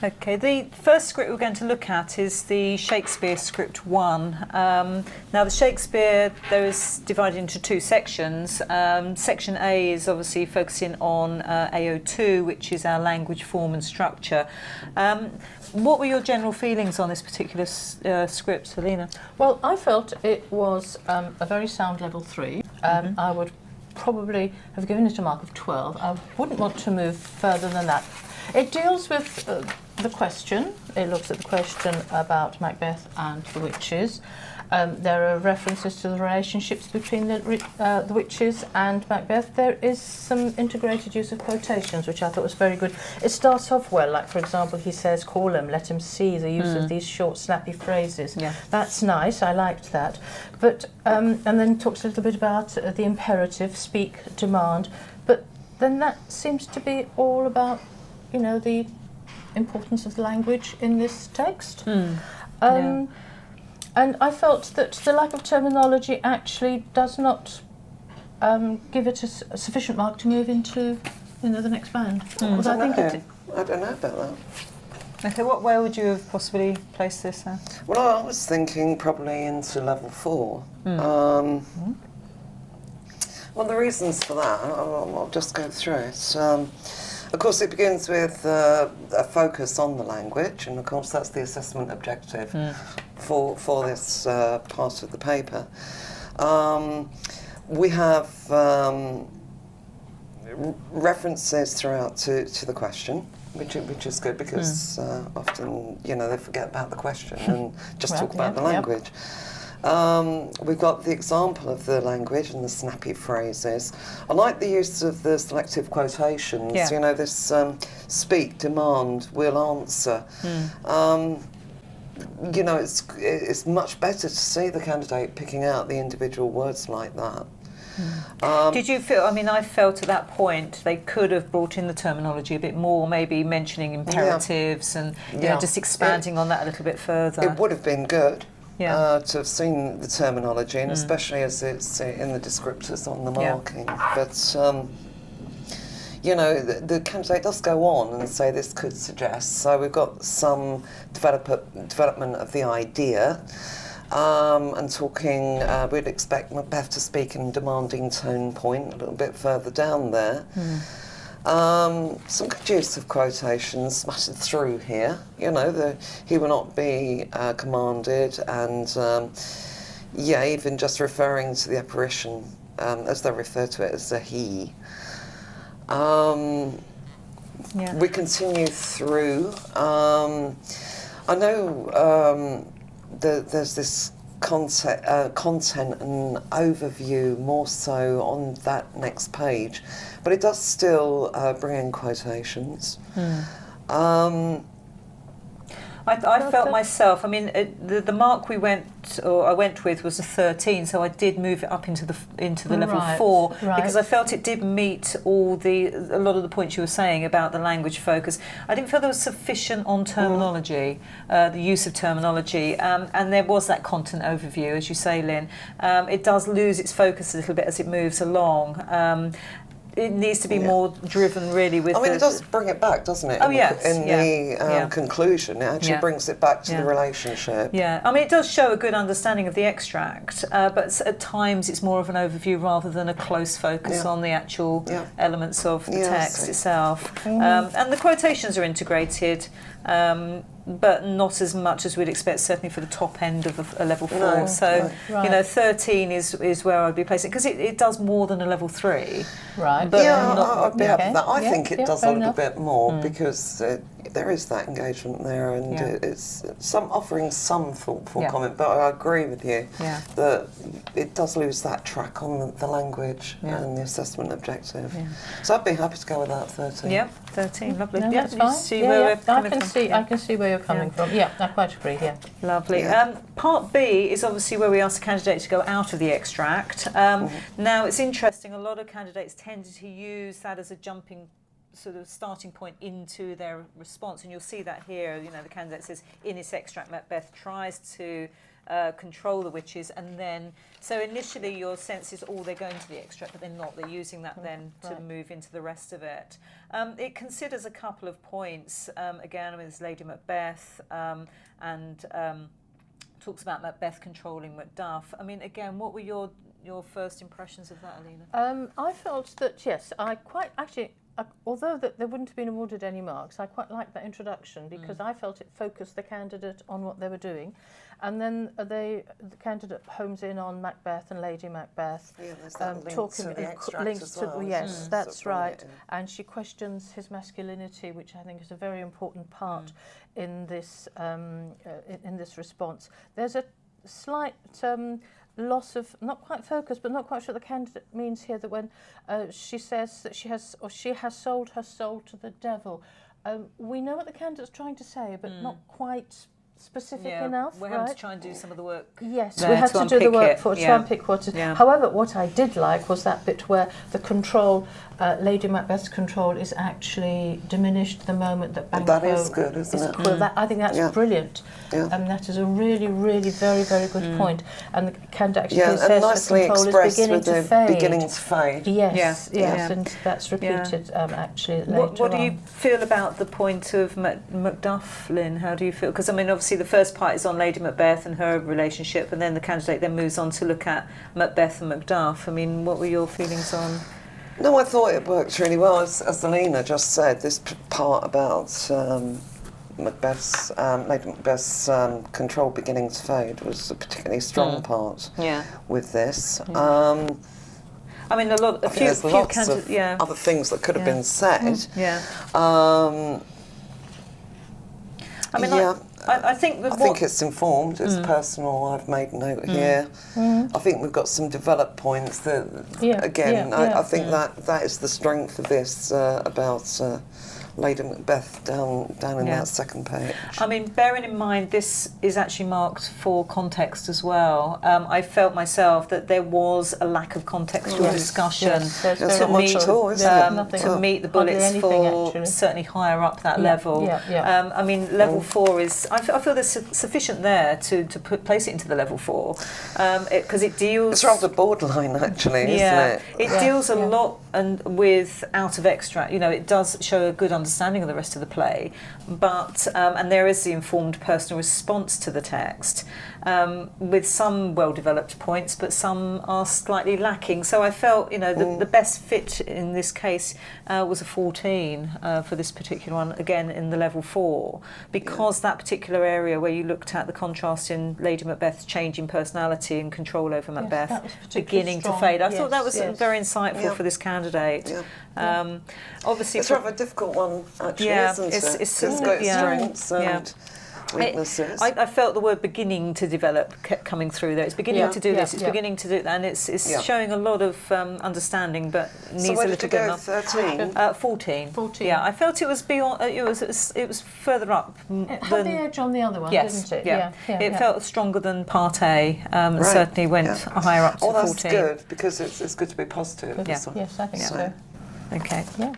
Okay, the first script we're going to look at is the Shakespeare Script One. Now the Shakespeare, there is divided into two sections. Section A is obviously focusing on AO2, which is our language, form and structure. What were your general feelings on this particular script, Selena? Well, I felt it was a very sound level 3. I would probably have given it a mark of 12. I wouldn't want to move further than that. It deals with the question. It looks at the question about Macbeth and the witches. There are references to the relationships between the witches and Macbeth. There is some integrated use of quotations, which I thought was very good. It starts off well, like for example, he says, "Call him, let him see," the use of these short, snappy phrases. Yeah. That's nice, I liked that. But and then talks a little bit about the imperative, speak, demand. But then that seems to be all about, you know, the importance of the language in this text. Yeah. And I felt that the lack of terminology actually does not give it a sufficient mark to move into, you know, the next band. I don't know about that. Okay, where would you have possibly placed this at? Well, I was thinking probably into level 4. Well, the reasons for that, I'll just go through it. Of course, it begins with a focus on the language, and of course that's the assessment objective for this part of the paper. We have references throughout to the question, which is good because often, you know, they forget about the question and just talk about the language. We've got the example of the language and the snappy phrases. I like the use of the selective quotations, you know, this speak, demand, will answer. You know, it's much better to see the candidate picking out the individual words like that. Did you feel, I mean, I felt at that point they could have brought in the terminology a bit more, maybe mentioning imperatives and you know, just expanding on that a little bit further. It would have been good. To have seen the terminology, and especially as it's in the descriptors on the marking. But, you know, the candidate does go on and say this could suggest. So we've got some development of the idea, and talking, we'd expect Macbeth to speak in demanding tone point a little bit further down there. Some good use of quotations smattered through here. You know, he will not be commanded, and even just referring to the apparition, as they refer to it as a he. We continue through. I know there's this content and overview more so on that next page, but it does still bring in quotations. I felt myself, I mean, the mark I went with was a 13, so I did move it up into the level 4 because I felt it did meet a lot of the points you were saying about the language focus. I didn't feel there was sufficient on terminology, the use of terminology, and there was that content overview, as you say, Lynn. It does lose its focus a little bit as it moves along. It needs to be more driven, really, with. I mean, it does bring it back, doesn't it? In the conclusion, it actually brings it back to the relationship. Yeah, I mean, it does show a good understanding of the extract, but at times it's more of an overview rather than a close focus on the actual elements of the text itself. And the quotations are integrated. But not as much as we'd expect, certainly for the top end of a level 4. You know, 13 is where I'd be placing, because it does more than a level 3. Right. But I'd be happy with that. I think it does a little bit more because there is that engagement there, and it's offering some thoughtful comment. But I agree with you that it does lose that track on the language and the assessment objective. So I'd be happy to go with that 13. Yeah, 13, lovely. No, that's fine. I can see where you're coming from. Yeah, I quite agree. Yeah, lovely. Part B is obviously where we ask the candidate to go out of the extract. Now, it's interesting. A lot of candidates tended to use that as a jumping sort of starting point into their response, and you'll see that here. You know, the candidate says, in its extract, Macbeth tries to control the witches, and then so initially your sense is they're going to the extract, but they're not. They're using that then to move into the rest of it. It considers a couple of points. Again, with Lady Macbeth and talks about Macbeth controlling Macduff. I mean, again, what were your first impressions of that, Alina? I felt that, yes, I quite actually, although that they wouldn't have been awarded any marks, I quite liked that introduction because I felt it focused the candidate on what they were doing. And then the candidate homes in on Macbeth and Lady Macbeth. Yeah, there's that talking to the extract links as to well, yes, that's sort of right. And she questions his masculinity, which I think is a very important part in this response. There's a slight loss of, not quite focus, but not quite sure what the candidate means here, that when she says that she has sold her soul to the devil. We know what the candidate's trying to say, but not quite specific enough. We had to try and do some of the work. Yes, we had to do the work to unpick what it. Yeah. However, what I did like was that bit where the control, Lady Macbeth's control, is actually diminished the moment that Banquo. That is good, isn't it? I think that's brilliant. Yeah. That is a really, really very, very good point. And the candidate actually and says nicely the control expressed is beginning with to the fade. beginning to fade. Yes, and that's repeated actually later What do you on. feel about the point of Macduff, Lynn? How do you feel? Because I mean, obviously the first part is on Lady Macbeth and her relationship, and then the candidate then moves on to look at Macbeth and Macduff. I mean, what were your feelings on? No, I thought it worked really well. As Alina just said, this part about Macbeth's, Lady Macbeth's control beginning to fade was a particularly strong part with this. I mean, there's lots of other things that could have been said. I mean, I think it's informed. It's personal. I've made note here. I think we've got some developed points that, I think that is the strength of this about Lady Macbeth down in that second page. I mean, bearing in mind this is actually marked for context as well. I felt myself that there was a lack of contextual discussion to meet the bullets for certainly higher up that level. I mean, level 4 is. I feel there's sufficient there to place it into the level 4 because it deals. It's rather borderline, actually, isn't it? It deals a lot with out of extract. You know, it does show a good understanding of the rest of the play, but and there is the informed personal response to the text with some well-developed points, but some are slightly lacking. So I felt, the best fit in this case was a 14 for this particular one, again in the level 4, because that particular area where you looked at the contrast in Lady Macbeth's change in personality and control over Macbeth beginning to fade. I thought that was very insightful for this candidate. Obviously, it's rather a difficult one, actually, isn't it? It's got strengths and weaknesses. I felt the word beginning to develop kept coming through there. It's beginning to do this, it's beginning to do that, and it's showing a lot of understanding, but needs a little bit more. 13? 14. Yeah, I felt it was beyond. It was further up. It had the edge on the other one, didn't it? It felt stronger than Part A, and certainly went higher up to 14. That's good, because it's good to be positive. Yes, I think so. Okay. Yeah.